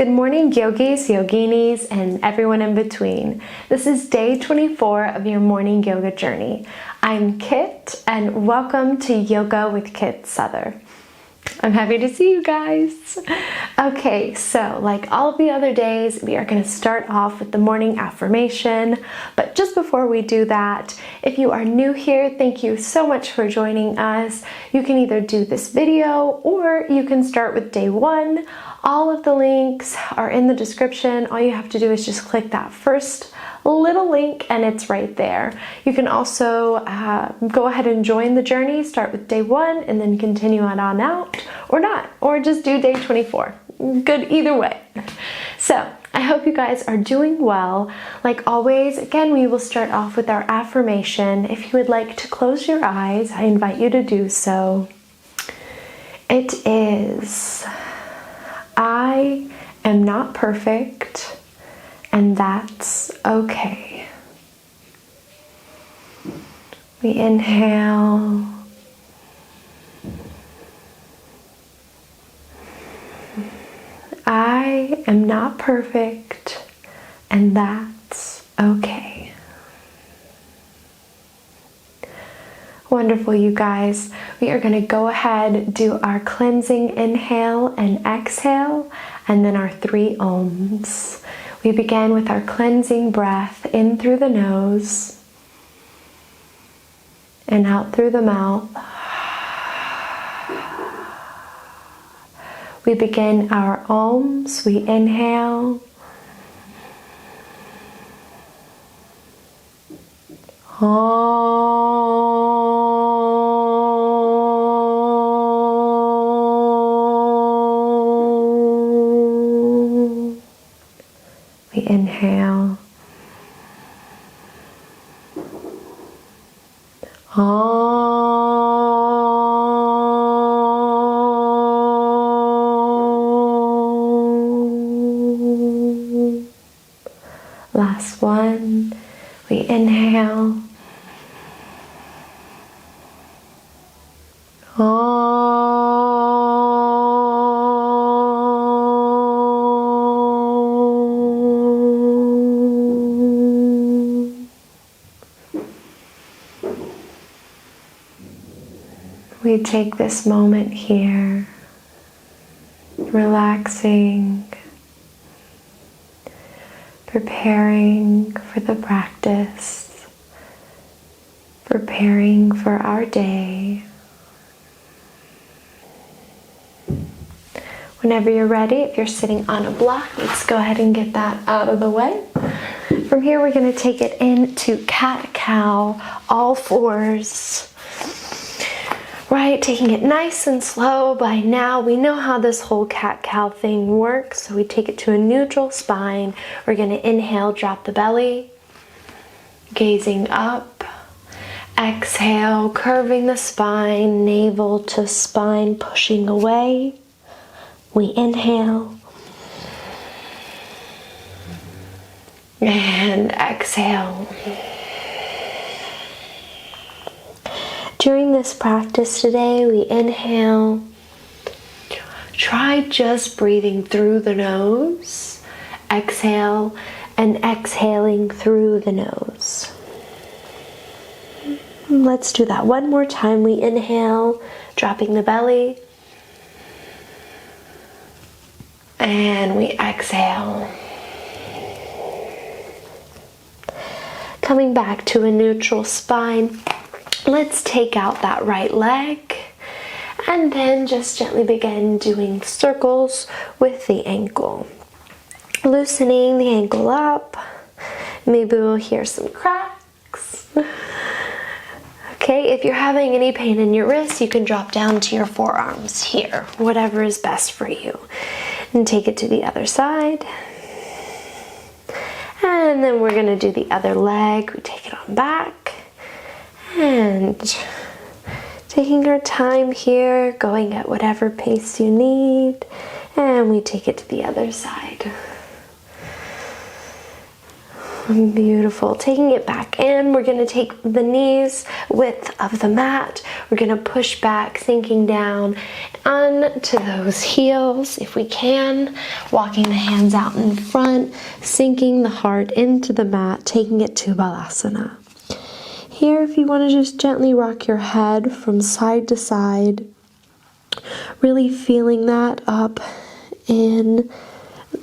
Good morning, yogis, yoginis, and everyone in between. This is day 24 of your morning yoga journey. I'm Kit, and welcome to Yoga with Kit Souther. I'm happy to see you guys. Okay, so like all of the other days, we are going to start off with the morning affirmation. But just before we do that, if you are new here, thank you so much for joining us. You can either do this video or you can start with day one. All of the links are in the description. All you have to do is just click that first little link and it's right there. You can also go ahead and join the journey, start with day one and then continue on out, or not, or just do day 24. Good either way. So I hope you guys are doing well. Like always, again, we will start off with our affirmation. If you would like to close your eyes, I invite you to do so. It is, I am not perfect, and that's okay. We inhale. I am not perfect, and that's okay. Wonderful, you guys. We are going to go ahead, do our cleansing inhale and exhale, and then our 3 ohms. We begin with our cleansing breath in through the nose and out through the mouth. We begin our ohms. We inhale. We inhale. Last one. We inhale. We take this moment here, relaxing, preparing for the practice, preparing for our day. Whenever you're ready, if you're sitting on a block, let's go ahead and get that out of the way. From here, we're going to take it into cat-cow, all fours. Right, taking it nice and slow. By now, we know how this whole cat-cow thing works. So we take it to a neutral spine. We're going to inhale, drop the belly, gazing up. Exhale, curving the spine, navel to spine, pushing away. We inhale. And exhale. During this practice today, we inhale. Try just breathing through the nose. Exhale and exhaling through the nose. Let's do that one more time. We inhale, dropping the belly. And we exhale. Coming back to a neutral spine. Let's take out that right leg and then just gently begin doing circles with the ankle. Loosening the ankle up. Maybe we'll hear some cracks. Okay, if you're having any pain in your wrist, you can drop down to your forearms here, whatever is best for you. And take it to the other side. And then we're going to do the other leg. We take it on back. And taking our time here, going at whatever pace you need, and we take it to the other side. Beautiful. Taking it back in, we're going to take the knees width of the mat. We're going to push back, sinking down onto those heels if we can. Walking the hands out in front, sinking the heart into the mat, taking it to Balasana. Here, if you want to just gently rock your head from side to side, really feeling that up in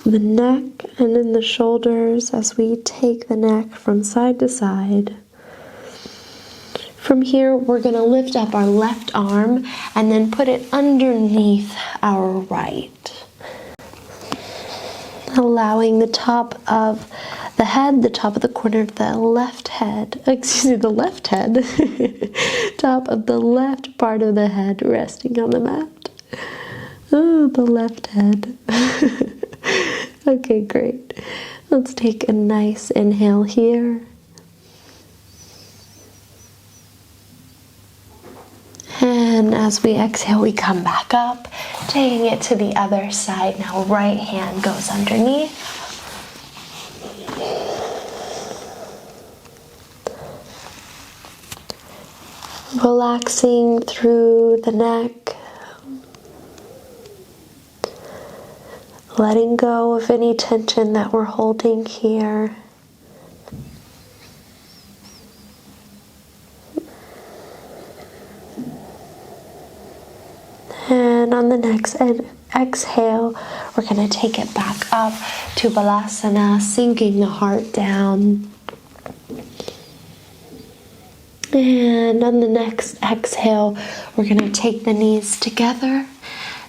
the neck and in the shoulders as we take the neck from side to side. From here, we're going to lift up our left arm and then put it underneath our right. Allowing the top of the head, the top of the corner of the left head, top of the left part of the head resting on the mat. Oh, the left head. Okay, great. Let's take a nice inhale here. And as we exhale, we come back up, taking it to the other side. Now, right hand goes underneath. Relaxing through the neck. Letting go of any tension that we're holding here. And on the next exhale, we're going to take it back up to Balasana, sinking the heart down. And on the next exhale, we're going to take the knees together,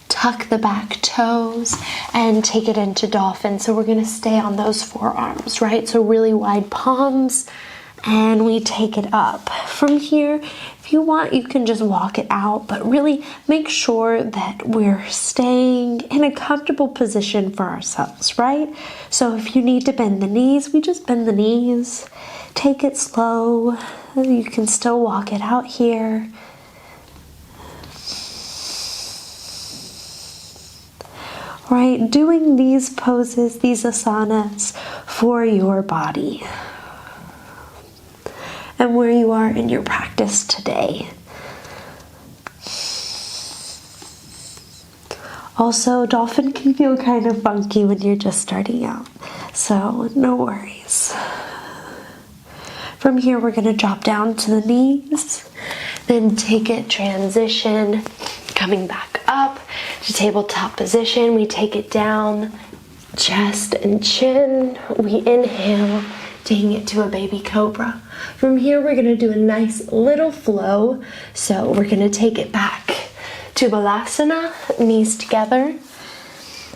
tuck the back toes, and take it into dolphin. So we're going to stay on those forearms, right? So really wide palms, and we take it up. From here, if you want, you can just walk it out, but really make sure that we're staying in a comfortable position for ourselves, right? So if you need to bend the knees, we just bend the knees. Take it slow. You can still walk it out here. Right, doing these poses, these asanas for your body and where you are in your practice today. Also, dolphin can feel kind of funky when you're just starting out, so no worries. From here, we're going to drop down to the knees, then take it, transition, coming back up to tabletop position. We take it down, chest and chin. We inhale, taking it to a baby cobra. From here, we're going to do a nice little flow. So we're going to take it back to Balasana, knees together.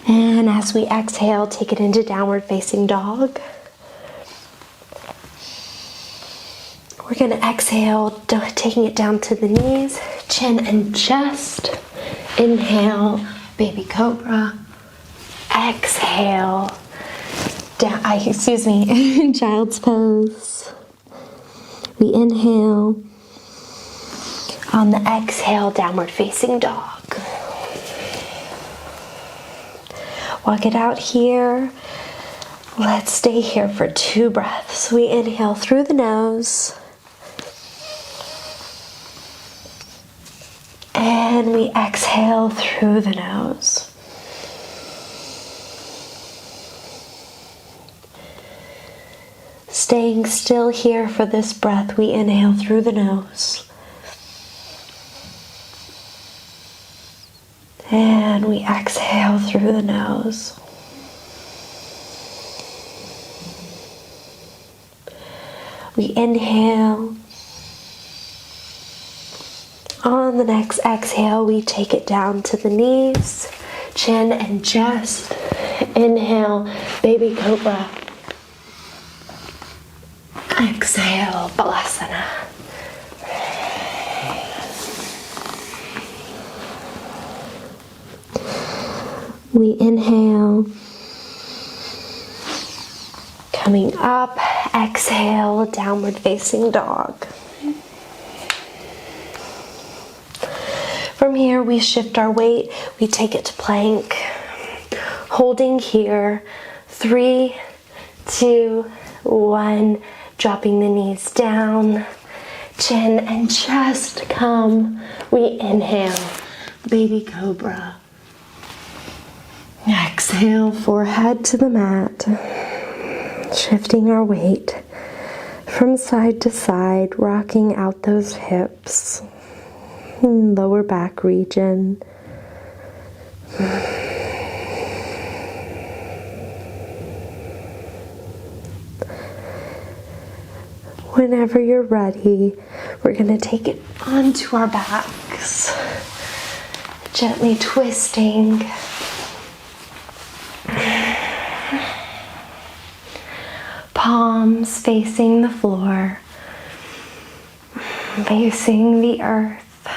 And as we exhale, take it into downward facing dog. We're going to exhale, taking it down to the knees, chin and chest. Inhale, baby cobra. Exhale, child's pose. We inhale. On the exhale, downward facing dog. Walk it out here. Let's stay here for 2 breaths. We inhale through the nose. And we exhale through the nose. Staying still here for this breath, we inhale through the nose. And we exhale through the nose. We inhale. On the next exhale, we take it down to the knees, chin and chest. Inhale, baby cobra. Exhale, Balasana. We inhale. Coming up, exhale, downward facing dog. From here, we shift our weight. We take it to plank. Holding here, 3, 2, 1. Dropping the knees down, chin and chest come. We inhale, baby cobra. Exhale, forehead to the mat. Shifting our weight from side to side, rocking out those hips, lower back region. Whenever you're ready, we're going to take it onto our backs, gently twisting. Palms facing the floor, facing the earth,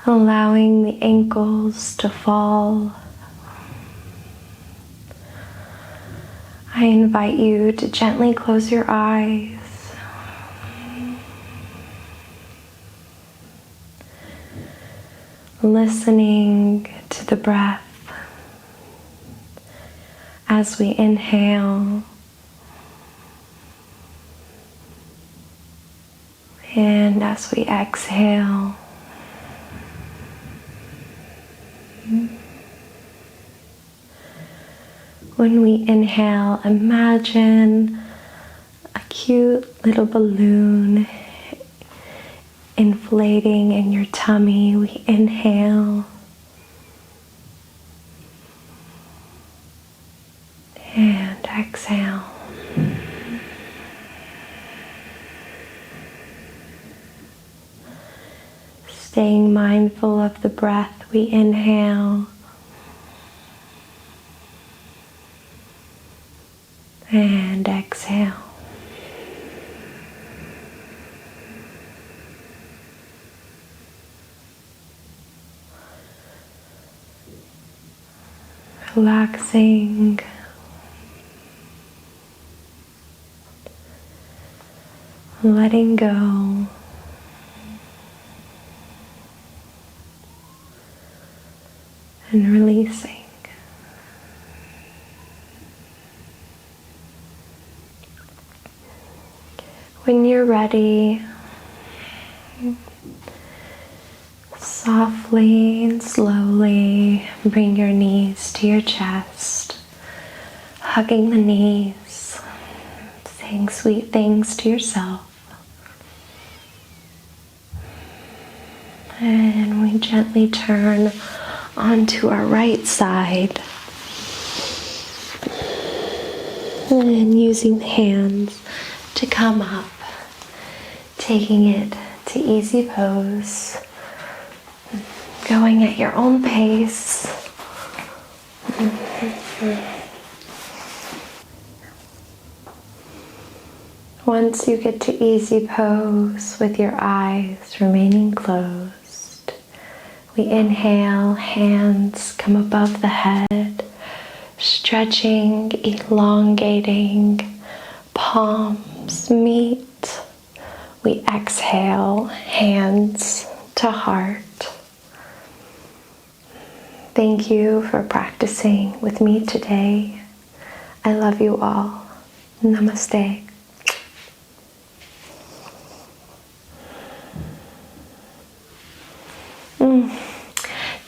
allowing the ankles to fall. I invite you to gently close your eyes. Listening to the breath as we inhale and as we exhale. When we inhale, imagine a cute little balloon inflating in your tummy. We inhale and exhale. Staying mindful of the breath, we inhale and exhale. Relaxing. Letting go. And releasing. When you're ready, softly and slowly bring your knees to your chest, hugging the knees, saying sweet things to yourself. And we gently turn onto our right side. And using the hands to come up, taking it to easy pose, going at your own pace. Once you get to easy pose with your eyes remaining closed, we inhale, hands come above the head, stretching, elongating, palms meet. We exhale, hands to heart. Thank you for practicing with me today. I love you all. Namaste.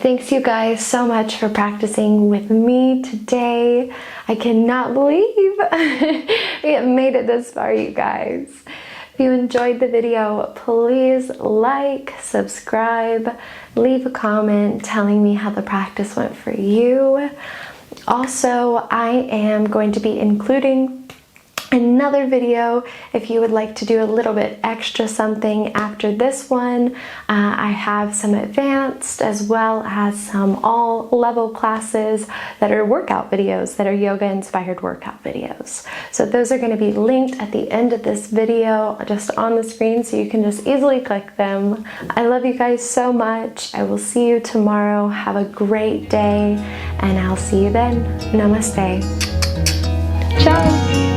Thanks you guys so much for practicing with me today. I cannot believe we made it this far, you guys. If you enjoyed the video, please like, subscribe, leave a comment telling me how the practice went for you. Also, I am going to be including another video if you would like to do a little bit extra something after this one. I have some advanced as well as some all level classes that are workout videos, that are yoga inspired workout videos. So those are going to be linked at the end of this video just on the screen, so you can just easily click them. I love you guys so much. I will see you tomorrow. Have a great day and I'll see you then. Namaste. Ciao.